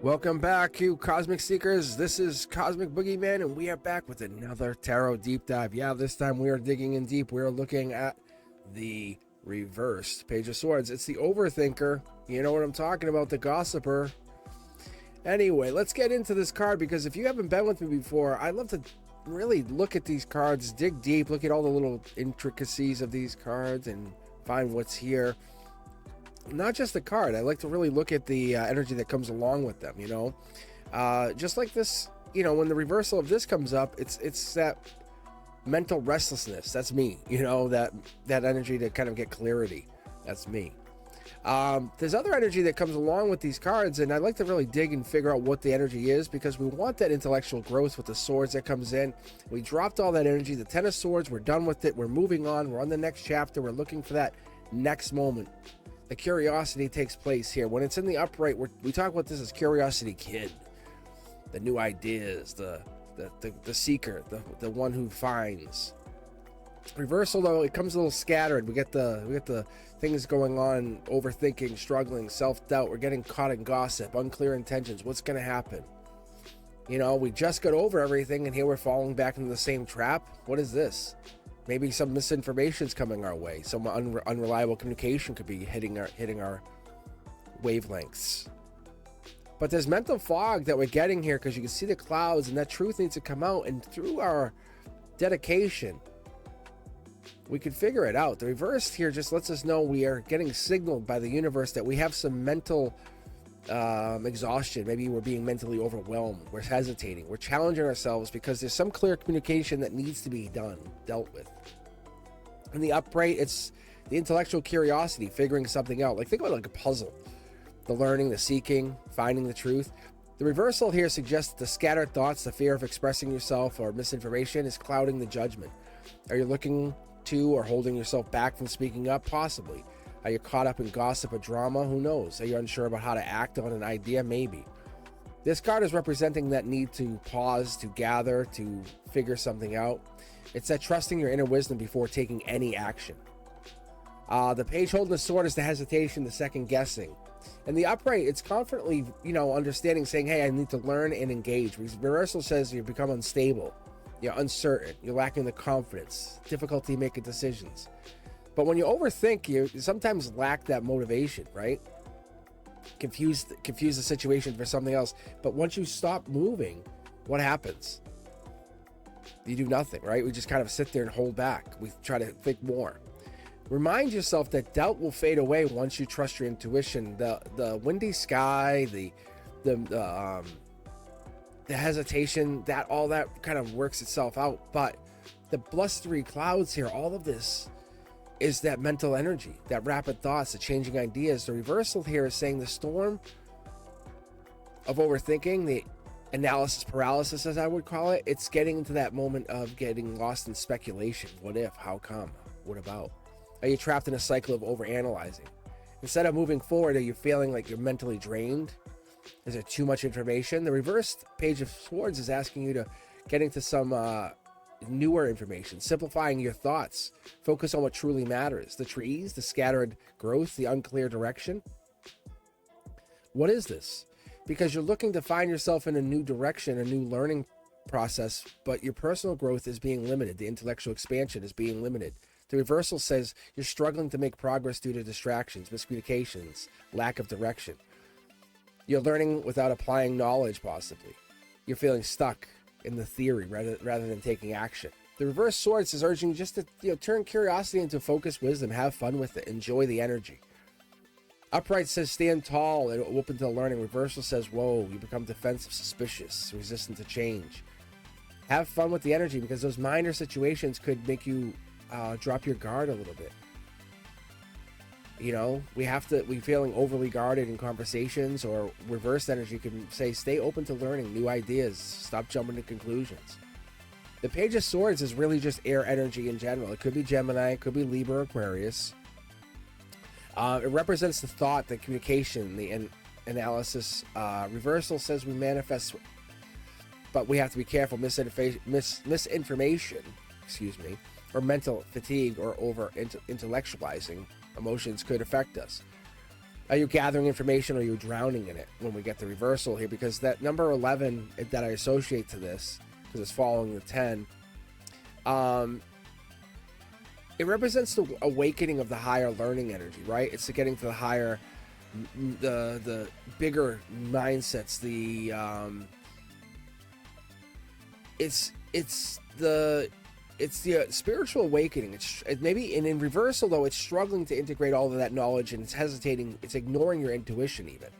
Welcome back, you Cosmic Seekers. This is Cosmic Boogeyman, and we are back with another tarot deep dive. Yeah, this time we are digging in deep. We are looking at the reversed Page of Swords. It's the Overthinker. You know what I'm talking about, the Gossiper. Anyway, let's get into this card, because if you haven't been with me before, I love to really look at these cards, dig deep, look at all the little intricacies of these cards, and find what's here. Not just the card. I like to really look at the energy that comes along with them, you know. Just like this, you know, when the reversal of this comes up, it's that mental restlessness. That's me, you know, that energy to kind of get clarity. That's me. There's other energy that comes along with these cards, and I like to really dig and figure out what the energy is, because we want that intellectual growth with the swords that comes in. We dropped all that energy. The Ten of Swords, we're done with it. We're moving on. We're on the next chapter. We're looking for that next moment. The curiosity takes place here. When it's in the upright, we talk about this as curiosity kid. The new ideas, the seeker, the one who finds. Reversal, though, it comes a little scattered. We get the things going on, overthinking, struggling, self-doubt. We're getting caught in gossip, unclear intentions. What's going to happen? You know, we just got over everything, and here we're falling back into the same trap. What is this? Maybe some misinformation is coming our way. Some unreliable communication could be hitting our wavelengths. But there's mental fog that we're getting here, because you can see the clouds, and that truth needs to come out. And through our dedication, we can figure it out. The reverse here just lets us know we are getting signaled by the universe that we have some mental exhaustion. Maybe we're being mentally overwhelmed. We're hesitating. We're challenging ourselves because there's some clear communication that needs to be dealt with. In the upright, it's the intellectual curiosity, figuring something out. Like, think about it like a puzzle. The learning, the seeking, finding the truth. The reversal here suggests that the scattered thoughts, the fear of expressing yourself, or misinformation is clouding the judgment. Are you looking to or holding yourself back from speaking up? Possibly. Are you caught up in gossip or drama? Who knows? Are you unsure about how to act on an idea? Maybe. This card is representing that need to pause, to gather, to figure something out. It's that trusting your inner wisdom before taking any action. The page holding the sword is the hesitation, the second guessing. And the upright, it's confidently, you know, understanding, saying, hey, I need to learn and engage. Reversal says you become unstable. You're uncertain. You're lacking the confidence, difficulty making decisions. But when you overthink, you sometimes lack that motivation, right? Confuse the situation for something else. But once you stop moving, what happens? You do nothing, right? We just kind of sit there and hold back. We try to think more. Remind yourself that doubt will fade away once you trust your intuition. The windy sky, the hesitation, that all that kind of works itself out. But the blustery clouds here, all of this is that mental energy, that rapid thoughts, the changing ideas. The reversal here is saying the storm of overthinking, the analysis paralysis, as I would call it, it's getting into that moment of getting lost in speculation. What if? How come? What about? Are you trapped in a cycle of overanalyzing? Instead of moving forward, are you feeling like you're mentally drained? Is there too much information? The reversed Page of Swords is asking you to get into some newer information, simplifying your thoughts, focus on what truly matters, the trees, the scattered growth, the unclear direction. What is this? Because you're looking to find yourself in a new direction, a new learning process, but your personal growth is being limited. The intellectual expansion is being limited. The reversal says you're struggling to make progress due to distractions, miscommunications, lack of direction. You're learning without applying knowledge, possibly. You're feeling stuck in the theory rather than taking action. The reverse swords is urging you just to, you know, turn curiosity into focused wisdom, have fun with it, enjoy the energy. Upright says stand tall and open to learning. Reversal says whoa, you become defensive, suspicious, resistant to change. Have fun with the energy, because those minor situations could make you drop your guard a little bit. You know, we feeling overly guarded in conversations, or reversed energy can say, stay open to learning new ideas. Stop jumping to conclusions. The Page of Swords is really just air energy in general. It could be Gemini, it could be Libra, Aquarius. It represents the thought, the communication, the analysis. Reversal says we manifest, but we have to be careful. Misinformation, or mental fatigue, or over intellectualizing emotions could affect us. Are you gathering information or are you drowning in it when we get the reversal here? Because that number 11 that I associate to this, because it's following the 10, it represents the awakening of the higher learning energy, right? It's getting to the higher, the bigger mindsets, it's the spiritual awakening. It's maybe in reversal though. It's struggling to integrate all of that knowledge, and it's hesitating. It's ignoring your intuition. Even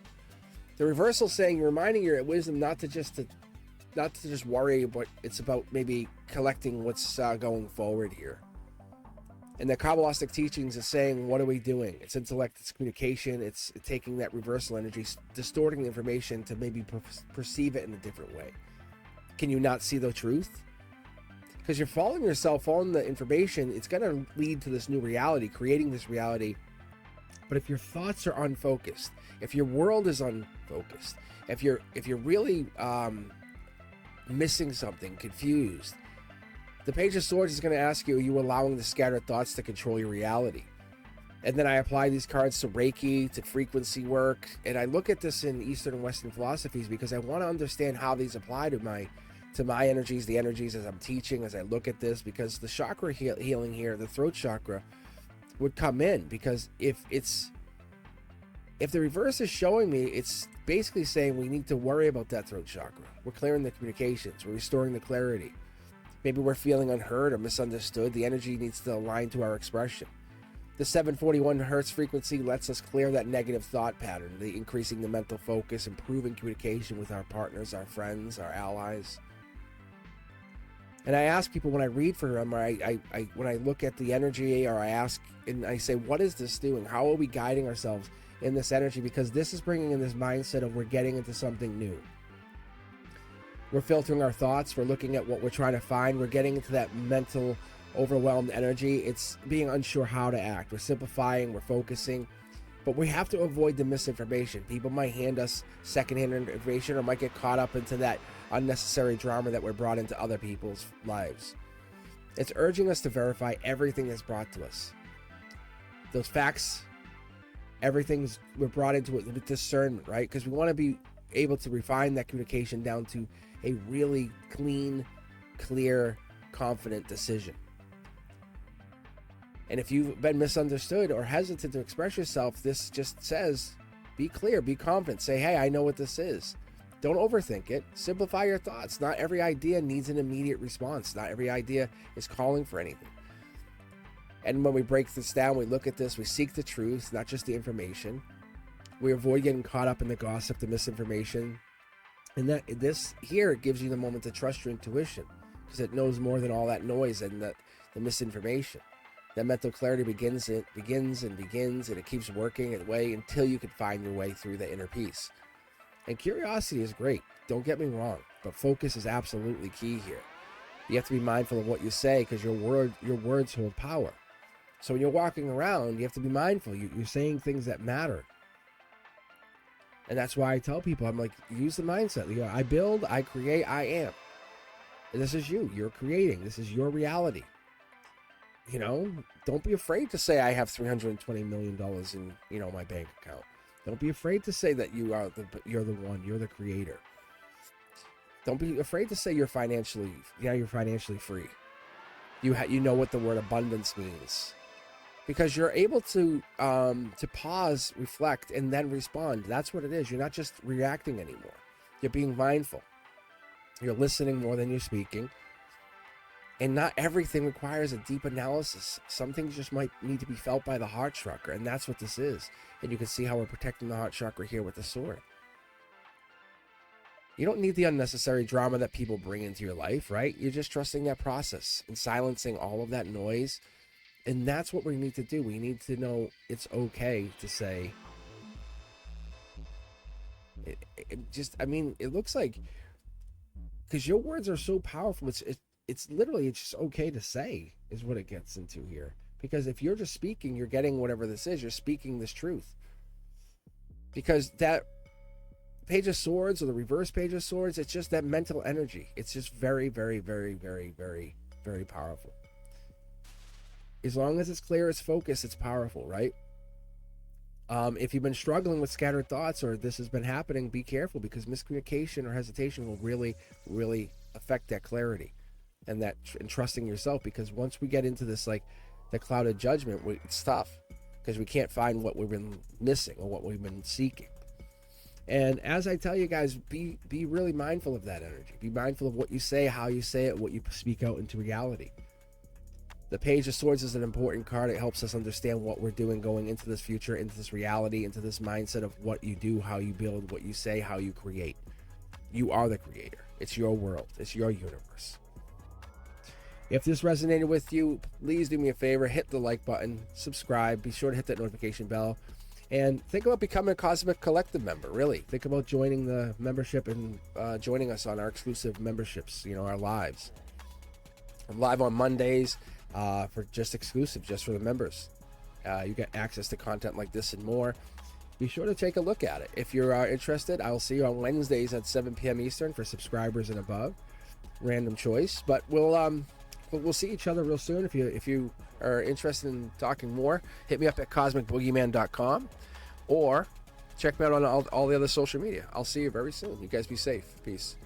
the reversal saying, you're reminding your wisdom not to just worry, but it's about maybe collecting what's going forward here. And the Kabbalistic teachings is saying, what are we doing? It's intellect, it's communication, it's taking that reversal energy, distorting the information to maybe perceive it in a different way. Can you not see the truth? Because you're following yourself, following the information, it's going to lead to this new reality, creating this reality. But if your thoughts are unfocused, if your world is unfocused, if you're really missing something, confused, the Page of Swords is going to ask you, are you allowing the scattered thoughts to control your reality? And then I apply these cards to Reiki, to frequency work, and I look at this in Eastern and Western philosophies because I want to understand how these apply to my energies, the energies as I'm teaching, as I look at this, because the chakra healing here, the throat chakra, would come in, because if the reverse is showing me, it's basically saying we need to worry about that throat chakra. We're clearing the communications, we're restoring the clarity. Maybe we're feeling unheard or misunderstood. The energy needs to align to our expression. The 741 hertz frequency lets us clear that negative thought pattern, the increasing the mental focus, improving communication with our partners, our friends, our allies. And I ask people when I read for them, or when I look at the energy, or I ask and I say, what is this doing? How are we guiding ourselves in this energy? Because this is bringing in this mindset of we're getting into something new. We're filtering our thoughts. We're looking at what we're trying to find. We're getting into that mental, overwhelmed energy. It's being unsure how to act. We're simplifying. We're focusing. But we have to avoid the misinformation. People might hand us secondhand information or might get caught up into that unnecessary drama that we're brought into other people's lives. It's urging us to verify everything that's brought to us. Those facts, we're brought into it with discernment, right? Because we want to be able to refine that communication down to a really clean, clear, confident decision. And if you've been misunderstood or hesitant to express yourself, this just says, be clear, be confident. Say, hey, I know what this is. Don't overthink it. Simplify your thoughts. Not every idea needs an immediate response. Not every idea is calling for anything. And when we break this down, we look at this, we seek the truth, not just the information. We avoid getting caught up in the gossip, the misinformation. And this here, it gives you the moment to trust your intuition, because it knows more than all that noise and the misinformation. That mental clarity begins, and it keeps working its way until you can find your way through the inner peace. And curiosity is great, don't get me wrong, but focus is absolutely key here. You have to be mindful of what you say, because your words hold power. So when you're walking around, you have to be mindful. You're saying things that matter. And that's why I tell people, I'm like, use the mindset. You know, I build, I create, I am. And this is you. You're creating. This is your reality. You know, don't be afraid to say I have $320 million in, my bank account. Don't be afraid to say that you're the one, you're the creator. Don't be afraid to say you're financially free. You know what the word abundance means. Because you're able to pause, reflect, and then respond. That's what it is. You're not just reacting anymore. You're being mindful. You're listening more than you're speaking. And not everything requires a deep analysis. Some things just might need to be felt by the heart chakra, and that's what this is. And you can see how we're protecting the heart chakra here with the sword. You don't need the unnecessary drama that people bring into your life, right? You're just trusting that process and silencing all of that noise. And that's what we need to do. We need to know it's okay to say, it looks like, because your words are so powerful, it's literally, it's just okay to say is what it gets into here. Because if you're just speaking, you're getting whatever this is, you're speaking this truth. Because that Page of Swords or the reverse Page of Swords, it's just that mental energy. It's just very, very, very, very, very, very powerful. As long as it's clear, it's focused, it's powerful, right? If you've been struggling with scattered thoughts or this has been happening, be careful, because miscommunication or hesitation will really, really affect that clarity and and trusting yourself. Because once we get into this, like the cloud of judgment, it's tough because we can't find what we've been missing or what we've been seeking. And as I tell you guys, be really mindful of that energy. Be mindful of what you say, how you say it, what you speak out into reality. The Page of Swords is an important card. It helps us understand what we're doing going into this future, into this reality, into this mindset of what you do, how you build, what you say, how you create. You are the creator. It's your world. It's your universe. If this resonated with you, please do me a favor. Hit the like button. Subscribe. Be sure to hit that notification bell. And think about becoming a Cosmic Collective member, really. Think about joining the membership and joining us on our exclusive memberships, our lives. I'm live on Mondays. For just exclusive, just for the members. You get access to content like this and more. Be sure to take a look at it. If you're interested, I will see you on Wednesdays at 7 p.m. Eastern for subscribers and above. Random choice, but we'll see each other real soon. If you are interested in talking more, hit me up at cosmicboogeyman.com or check me out on all the other social media. I'll see you very soon. You guys be safe. Peace.